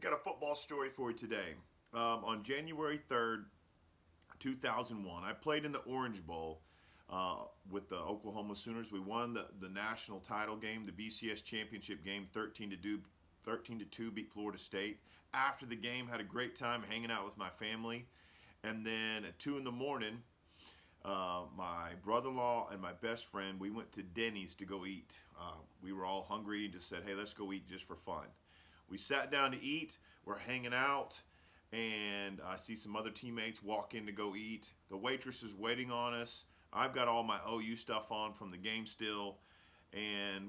got a football story for you today. On January 3rd, 2001, I played in the Orange Bowl with the Oklahoma Sooners. We won the national title game, the BCS Championship game, 13 to 2, beat Florida State. After the game, had a great time hanging out with my family. And then at 2 in the morning, my brother-in-law and my best friend, we went to Denny's to go eat. We were all hungry and just said, hey, let's go eat just for fun. We sat down to eat. We're hanging out, and I see some other teammates walk in to go eat. The waitress is waiting on us. I've got all my OU stuff on from the game still,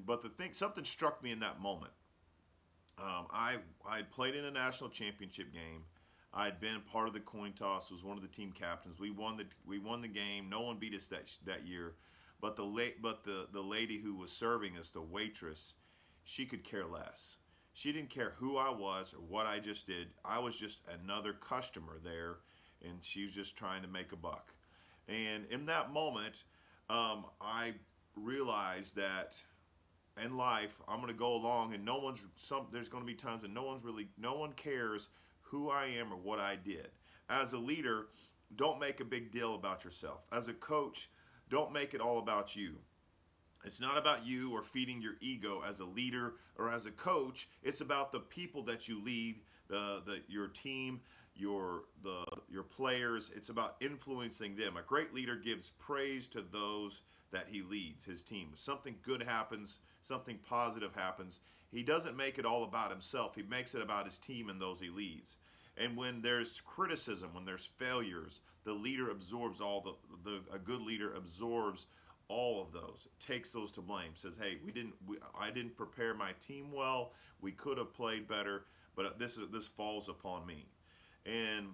but something struck me in that moment. I had played in a national championship game. I had been part of the coin toss. Was one of the team captains. We won the game. No one beat us that year, but the lady who was serving us, the waitress, she could care less. She didn't care who I was or what I just did. I was just another customer there, and she was just trying to make a buck. And in that moment, I realized that in life, I'm going to go along, and there's going to be times that no one cares who I am or what I did. As a leader, don't make a big deal about yourself. As a coach, don't make it all about you. It's not about you or feeding your ego as a leader or as a coach. It's about the people that you lead, your team, your players. It's about influencing them. A great leader gives praise to those that he leads, his team. If something good happens, something positive happens, he doesn't make it all about himself. He makes it about his team and those he leads. And when there's criticism, when there's failures, the leader absorbs a good leader absorbs all of those, takes those to blame, says, hey, I didn't prepare my team well, we could have played better, but this falls upon me. And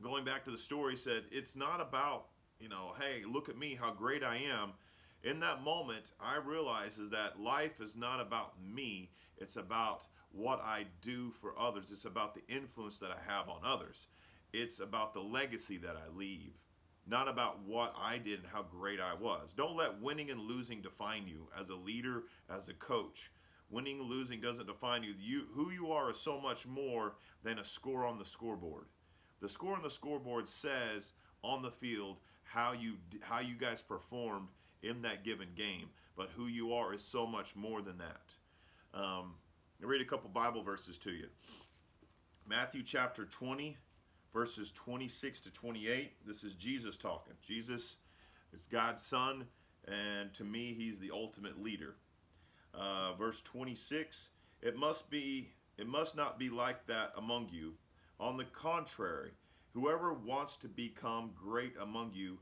going back to the story, said it's not about, hey, look at me, how great I am. In that moment, I realized is that life is not about me, it's about what I do for others. It's about the influence that I have on others. It's about the legacy that I leave. Not about what I did and how great I was. Don't let winning and losing define you as a leader, as a coach. Winning and losing doesn't define you. Who you are is so much more than a score on the scoreboard. The score on the scoreboard says on the field how you guys performed in that given game. But who you are is so much more than that. I'll read a couple Bible verses to you. Matthew chapter 20. Verses 26 to 28, this is Jesus talking. Jesus is God's son, and to me, he's the ultimate leader. Verse 26, it must not be like that among you. On the contrary, whoever wants to become great among you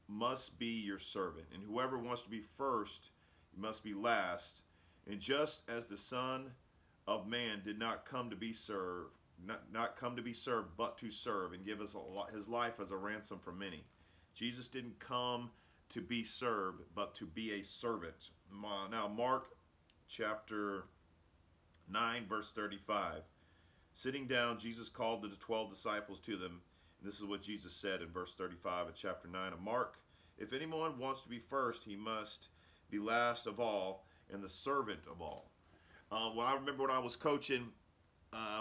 must be your servant, and whoever wants to be first must be last. And just as the Son of Man did not come to be served, not come to be served, but to serve and give us his life as a ransom for many. Jesus didn't come to be served, but to be a servant. Now, Mark chapter 9, verse 35. Sitting down, Jesus called the 12 disciples to them. And this is what Jesus said in verse 35 of chapter 9 of Mark. If anyone wants to be first, he must be last of all and the servant of all. Well, I remember when I was coaching,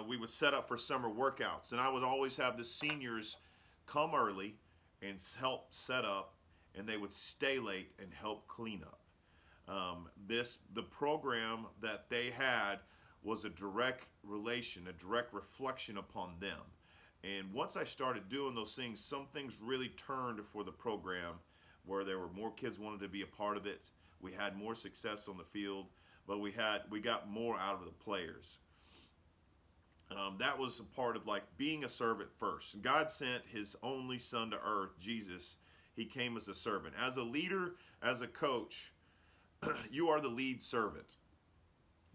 we would set up for summer workouts, and I would always have the seniors come early and help set up, and they would stay late and help clean up. The program that they had was a direct reflection upon them. And once I started doing those things, some things really turned for the program, where there were more kids wanted to be a part of it. We had more success on the field, but we got more out of the players. That was a part of like being a servant first. God sent his only son to earth, Jesus. He came as a servant. As a leader, as a coach, you are the lead servant.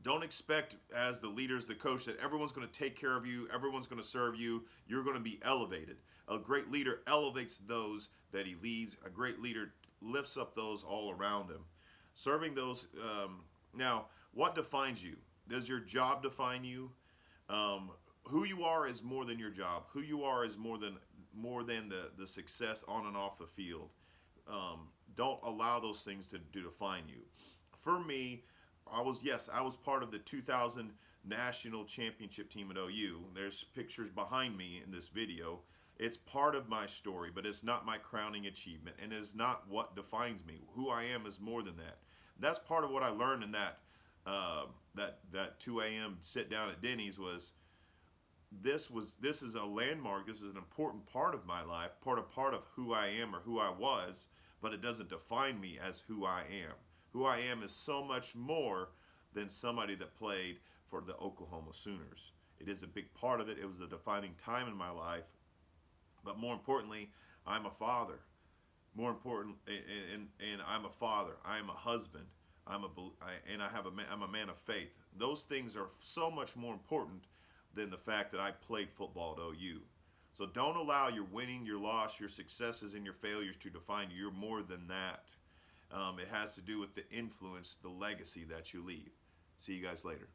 Don't expect as the leader, as the coach, that everyone's going to take care of you, everyone's going to serve you, you're going to be elevated. A great leader elevates those that he leads. A great leader lifts up those all around him. Serving those, now, what defines you? Does your job define you? Who you are is more than your job. Who you are is more than the success on and off the field. Don't allow those things to define you. For me, I was part of the 2009 national championship team at OU. There's pictures behind me in this video. It's part of my story, but it's not my crowning achievement, and it's not what defines me. Who I am is more than that. That's part of what I learned in that 2 a.m. sit down at Denny's was this is a landmark. This is an important part of my life, part of who I am or who I was, but it doesn't define me as who I am. Who I am is so much more than somebody that played for the Oklahoma Sooners. It is a big part of it. It was a defining time in my life. But more importantly, I'm a father. More important, and I'm a father. I'm a husband. I'm a man of faith. Those things are so much more important than the fact that I played football at OU. So don't allow your winning, your loss, your successes, and your failures to define you. You're more than that. It has to do with the influence, the legacy that you leave. See you guys later.